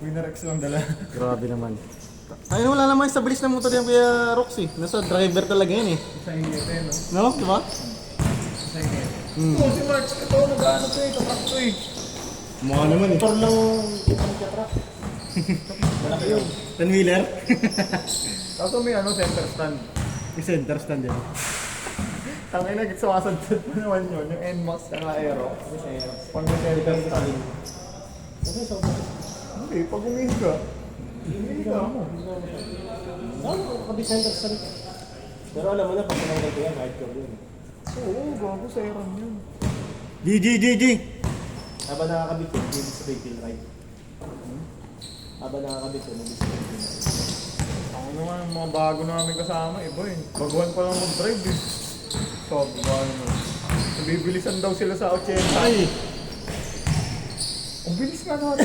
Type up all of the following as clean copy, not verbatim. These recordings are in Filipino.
Winner X lang dala. Grabe naman. Ayun, wala naman sa bilis ng motor yan Kuya Roxy. Nasa driver talaga yan eh. Sa init eh, no? No? Diba? Sa init. Oo, si March, ito, nag-ano to eh, kapak to eh. Mukha naman eh. Motor lang itong truck. Malaki yun. 10-wheeler? Kaso may ano, center stand. Yung center stand din. Tangay na, sumasad-sad pa naman yun, yung NMAX saka aero. Pag may center stand. Hindi, pag umihi ka, umihi ka mo. Kabisenter sa rin. Pero alam mo na, pag tinanggal ko yan, hardcore yun. Oo, gago sa eran yun. GG! Habang nakakabit yun, hindi sa vehicle ride. Habang nakakabit yun, hindi sa vehicle ride. Ako naman, yung mga bago namin kasama, iba eh. Baguhan pa lang mag-drive eh. Sabi ba naman. Nabibilisan daw sila sa 80. Ay! Ang bilis nga natin.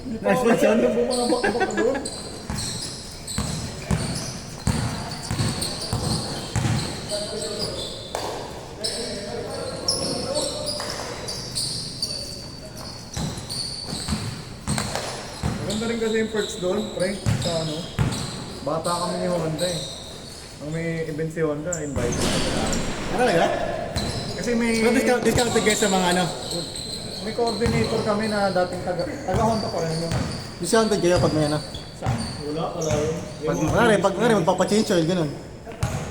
Hindi pa Nice ako one, son. masyadong bumabak-bak doon. Maganda rin kasi yung perks doon, pre, sa ano. Bata kami ni Honda eh. Ang may event si Honda, invite. Ano talaga? Kasi may... So discounted guys sa mga ano? May coordinator kami na dating taga-Honda pa rin yun. Discounted kayo pag may ano? Saan? Wala, wala yun. Pag magpapa-change oil, ganun.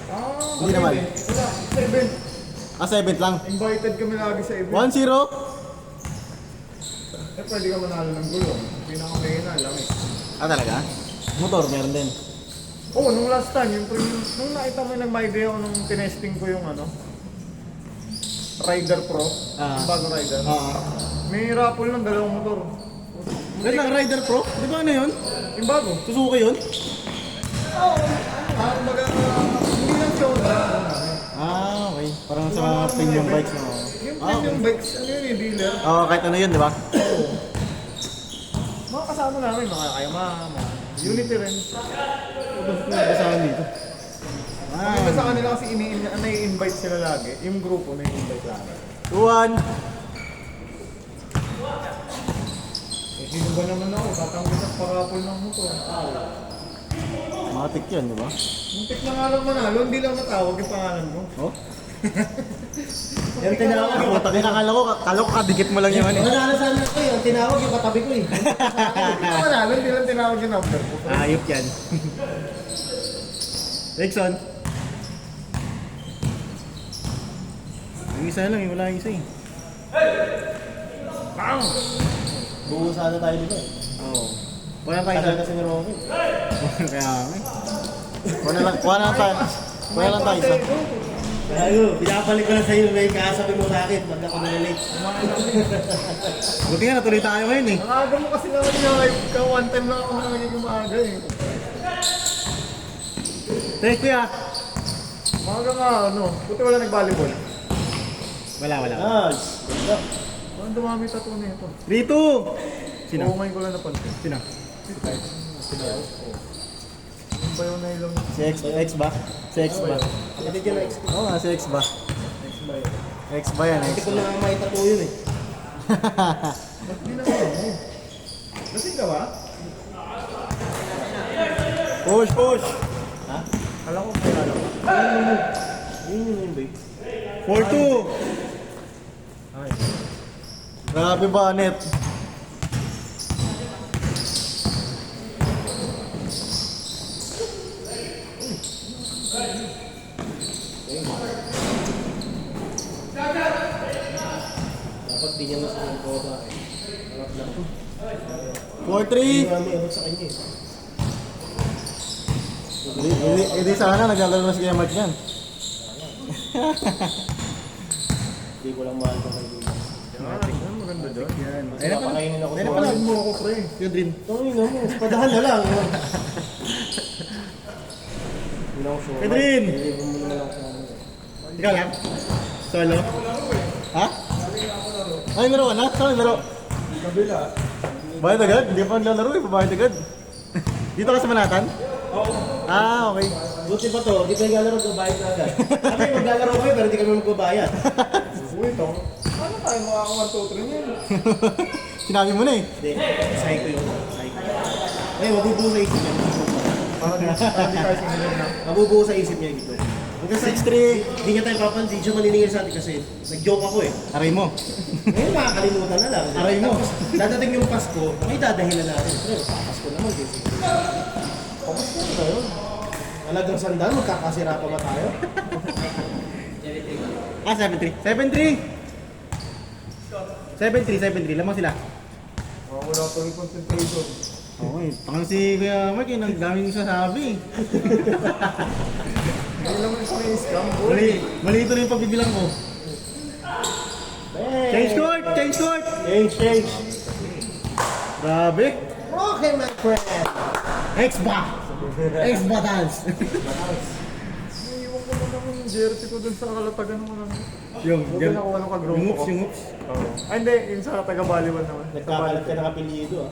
Ah, Hindi naman. Wala, sa event. Sa event lang. Invited kami lagi sa event. 1-0? Eh, pwede ka manalo ng gulong. Pinaka-mahina lang eh. Talaga? Motor, meron din. Oo, nung last time, nung nakita mo yung nag-idea ako nung tinesting ko yung ano, Rider Pro, yung bagong Rider. May raffle ng dalawang motor. Wait lang, Rider Pro? Di ba ano yun? Yung bago. Suzuki yun? Oo. Kumbaga, hindi lang siya Honda. Okay. Parang sa mga premium bikes na. Yung premium bikes, ano yun yung dealer? Kahit ano yun, di ba? Mga kasama namin, mga Kayama, Unity rin. Kasama dito. Maganda sa kanila kasi nai-invite sila lagi. Yung grupo nai-invite lagi. 2-1. Eh, sino ba naman ako? Tatanggi sa parapol ng motor. Matik yan, di ba? Muntik na nga lang manalo, hindi lang natawag yung pangalan mo. Oh? Yung tinawag yung Puta, kinakala ko kadikit mo lang yung ano. Manalo sana ko eh. Yung tinawag yung katabi ko eh. Hindi na manalo, hindi lang tinawag yung number ko. Ayop yan. Rickson. Yung isa lang, wala yung isa eh. Bang! Buo sana tayo dito eh. Oo. Wala tayo Tagal kasi ni Rocky. Kaya nga. Kuha na lang tayo. Kuha lang tayo isa. Ayun, pinapalik ko na sa'yo. May kasabi mo sa akin. Pag ako nalilate. Buti nga natuloy tayo ngayon eh. Ang aga mo kasi naman yung live ka, one time lang ako nangaging umaga eh. Thank you ah. Umaga nga ano, puti wala nag-volleyball. Wala. Nice. Ganda. Ang dumami tato na ito. 3-2. Sino? Oo, ngayon ko lang napansin. Sino? Yung ba yung nylon? Si X ba? Si X ba? Hindi dyan na expect. Oo nga, si X ba? X ba yan? Hindi X ko na may tattoo yun eh. Ba't di na kayo mo? Lasing ka ba? Push! Ha? Alam ko kaya alam ko. Yun yung babe. 4-2. Ay. Grabe ba, Net? Dapat di niya mas ang koba eh. Harap lang. 4-3. Hindi nga may sa kanya eh. Hindi sana naglalaro na si Kuya Mark yan. Hindi ko lang mahal kung kaibigan. Yan, maganda doon. Yan. Kasi napakainin ako Ayun na sa pala. Palahin mo ako, pre. Yung dream. Tungin mo, padahan na lang. Hindi ako sure. Pedrin! Nilibon mo naman ako sa ano. Ikaw lang? Solo? Ha? Ay, laro ka na? Saan laro? Kabila. Bayad agad? Hindi pa naglalaro eh, pabayad agad. Dito ka sa Manhattan? Oo. Okay. Buti pa to, di pa naglalaro, magbabayad na agad. Kami maglalaro kayo, pero di kami magbabayad. Uy, ito. Ano tayo makaka 1, 2, 3 niyan? Sinabi mo na eh. Hindi, psycho yun. Psycho. Eh, mabubuo sa isip niya. Parang hindi tayo sinilin na. Mabubuo sa isip niya dito. 6'3". Hindi niya tayo papansin, siya maniningil sa atin kasi nag-joke ako eh. Aray mo. Ngayon makakalimutan na lang. Aray mo. Tapos, dadating yung Pasko, may dadahilan natin. Pero Pasko naman kasi. Pasko na tayo. Alagang sandal, magkakasira pa ba tayo? 7'3". 7'3". 7'3", lamang sila. Wala pa rin concentration. Oo eh. Tangan si Kuya Mark eh, ang daming sasabi. Hindi lang yung mga scam, boy. Mali ito na yung pagbibilang ko. Hey! Change court! Change court! Change! Grabe. Okay, my friend! X-ba! X-ba dance! Iiwan ko na naman yung jersey ko dun sa kalatagan ng mga. yung, Huwag na kung anong kagrupo yung ko. hoops, yung hoops. Oo. Ay hindi, yung sa taga-Baliwan naman. Nagkakalat ka ng apelyido ah.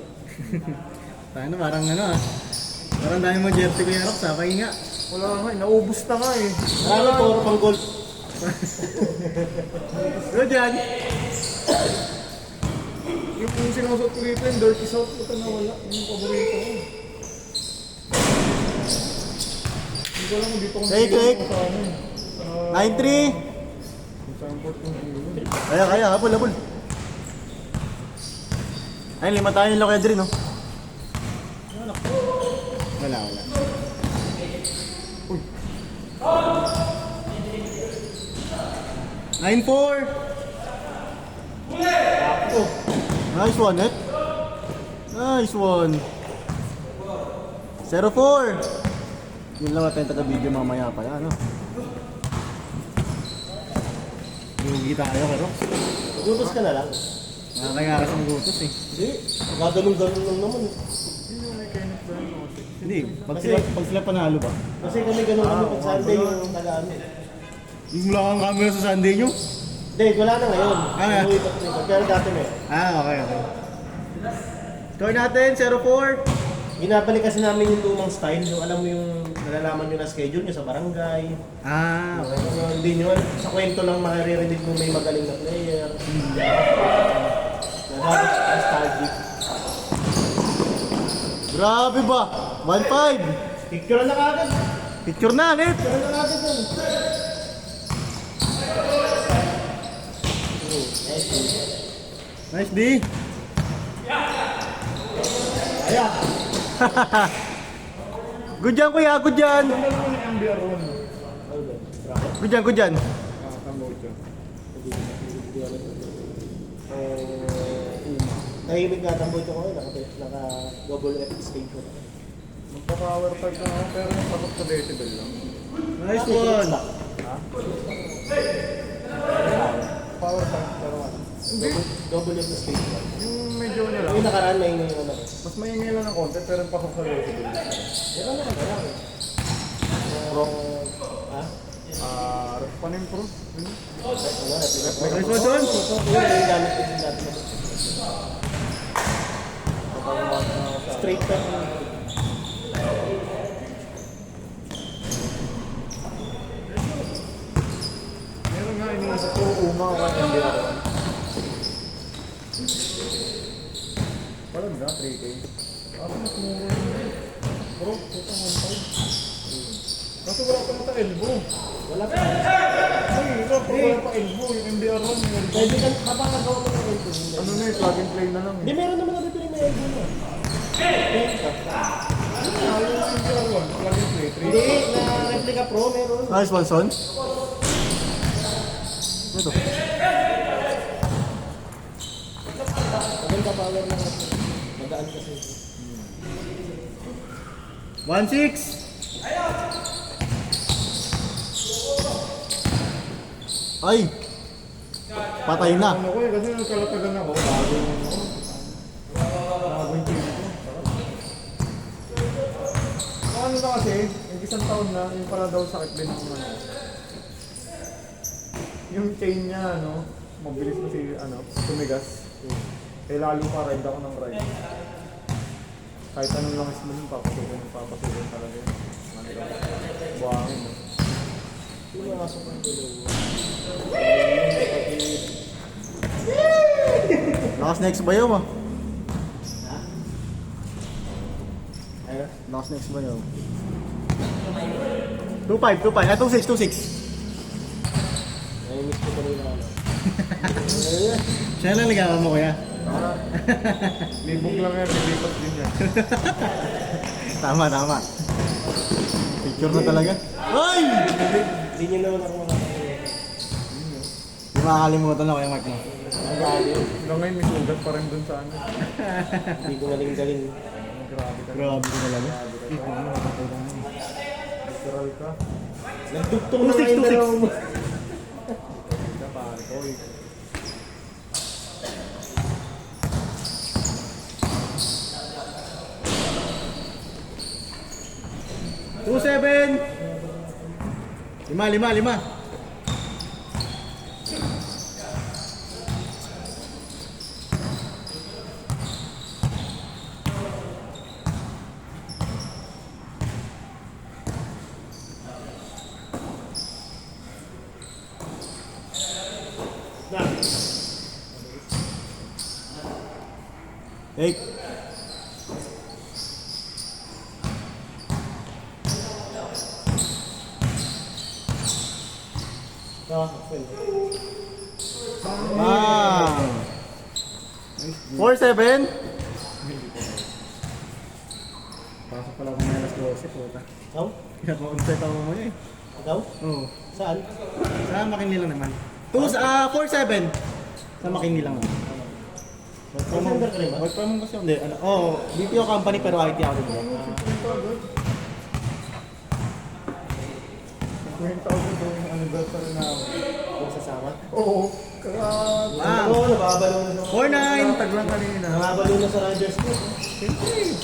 Paano, parang ano ah. Parang dami mo jersey Kuya Rox ah, pahinga. Wala nga, naubos na nga eh. Marami puro pang gold. Pero dyan, Yung sinusot ko dito, yung dirty south, ito nawala. Yung paborito ko. Hindi ko alam kung dito kung Take, take. sa ano eh. Sa 9-3. sa import ng Green. Kaya, habol. Ayun, 5 tayo nila Kuya Dre, no? Wala. Uy. 9-4. Nice one, eh? Nice one. 0-4. Yun lang natin taga-video mamaya pa yan, no? Lugi tayo, Kuya Rox. Gutos ka na lang. Nakakaya sa gutos, eh. Hindi. Gaganong-ganon lang naman. Yun yung may Kenneth Brown kasi. Hindi, pag sila panalo ba? Kasi kami ganun kami pag Sunday yung taga-amin. Wala kang camera sa Sunday nyo? Hindi, wala na ngayon. Ah. Umuwi pa kami. Pero dati may. Okay. Score natin, 0-4. Binabalik kasi namin yung lumang style. Yung alam mo yung nalalaman nyo na schedule nyo sa barangay. Okay. Hindi nyo, sa kwento lang mariririnig mo may magaling na player. Nagagos nostalgic. Grabe ba? 1-5. Picture na kagad. Picture na, net. Picture na kagad yun. Nice D. Ayan. Good yan, kuya. Good yan. Ano naman yung MBR 1? Good yan. Cambodia. Tahimik nga tamboy ko ngayon. Naka-double F stage ko. Magpa-power tag na ako pero yung pasok sa decibel lang. Nice one. Ha? Power tag pero ano? Hindi. Double F stage ko. Yung medyo ano lang. Yung nakaraan na yun yung ano. Mas maingay lang ng konti pero yung pasok sa decibel. Meron na kagaya. Pro. Ha? Paano yung pro? Ano? Nice one, son. Yun yung gamit ko din dati. Straight up. Meron nga iniisip ko uma ako ng MBR 1. Parang na 3K. Parang mas mura yun. Bro, puta 1.5. Kaso wala pa nata elbow. Wala pa. Ay, ito, wala pa elbow. Yung MBR 1 yung elbow. Pwede ka, kapangagawa mo ng elbow. Ano na eh, plug and play na lang Hindi, eh. meron naman nabibili may elbow na. Ano yung MBR 1? Plug and play, 3K. Hindi, na replica pro meron. Nice one, son. Ito. Maganda power lang ito. Magaan kasi. 1-6. Ay. Patay na. Ano ko eh, kasi nagkalatagan ako. Bago yung ano. Bago yung TV ko. Ano na kasi, yung isang taon na, yung pala daw sakit din ng ano. Yung chain niya, ano, mabilis na tumigas. Eh lalo pa ride ako ng ride. Kahit anong langis mo nun, papasukin talaga yun. Buhangin, no? Yung mga asok ng dalawa. Lakas na X ba yun, ah? Lakas na Espanyol. 2-5, 2-5. Ah, 2-6, 2-6. Nai-miss ko tuloy na ano. Siya lang ligawan mo kuya. Libog lang yan, nilipat din yan. Tama, tama. Picture na talaga. Ay! Hindi niyo naman ako makakalimutan. Di makakalimutan na kuya Mark mo. Ang galing. Hanggang ngayon may sugat pa rin dun sa ano. Hindi ko naling-galing. Grabe ka. Grabe ka talaga. Literal ka. Nagdugtong na 2-6, ngayon 2-6. dalawa mo. Ka pare ko eh. Two, 7. 5. Na. 8. Nakakapin. Bang! 4-7. Pasok pala kung may alas 12, puta. Ikaw? Pinaka-onset ako mo eh. Ikaw? Oo. Saan? Sa McKinley lang naman. 4-7. Sa McKinley lang naman. Sender ka rin ba? Work from home kasi hindi. Ano, BPO company pero IT ako dito. 20,000 doon yung anniversary na ako. Kung sasama? Oo. Kaya... Wow. Oo, nababalo na sa... 4-9. Tag lang kanina. Nababalo na sa Rogers ko. Siyempre.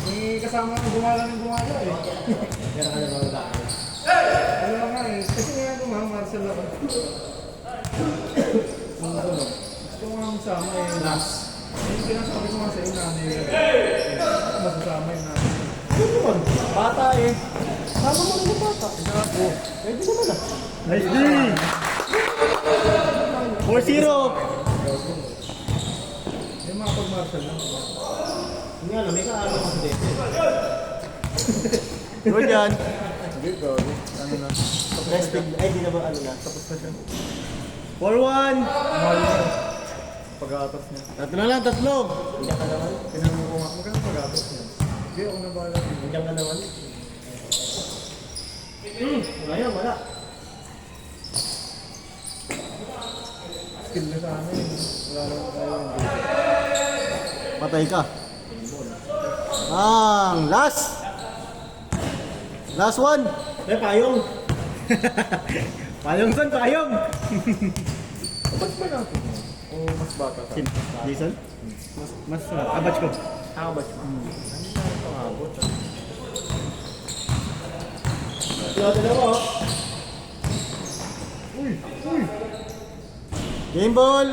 May kasama ng gumala eh. Yan ka na mga daan. Ano lang nga eh. Kasi nga ako Marcel ako. Gusto ko nga masama eh. Last. Yung pinasabi ko nga sa ina eh. Masasama yun natin. Ano naman? Bata eh. Sama mo rin yung bata. Oo. Pwede naman ah. Nice D! 4-0. Yung mga pag-Marcel lang. Hindi nga lang, may kaano kasi dito. Good yan. Hindi, gago. Ano na. Resting, ay di na ba ano na? Tapos na siya. 4-1. Mahal na. Pag-aatas niya. Tatlo na lang, tatlo. Hindi ka naman. Tinanong ko nga, magkano pag-aatas niya? Hindi, ako na bahala. Hindi ka naman. Ngayon, wala. Skill na sa amin. Wala lang tayo. Patay ka. Last. Last one. May payong. Payong son, payong. Ba't ba natin yun? O mas bata ka? Jason? Mas abach ko. Ako ba siya? Ano na ito abot? Dalawa. Game ball.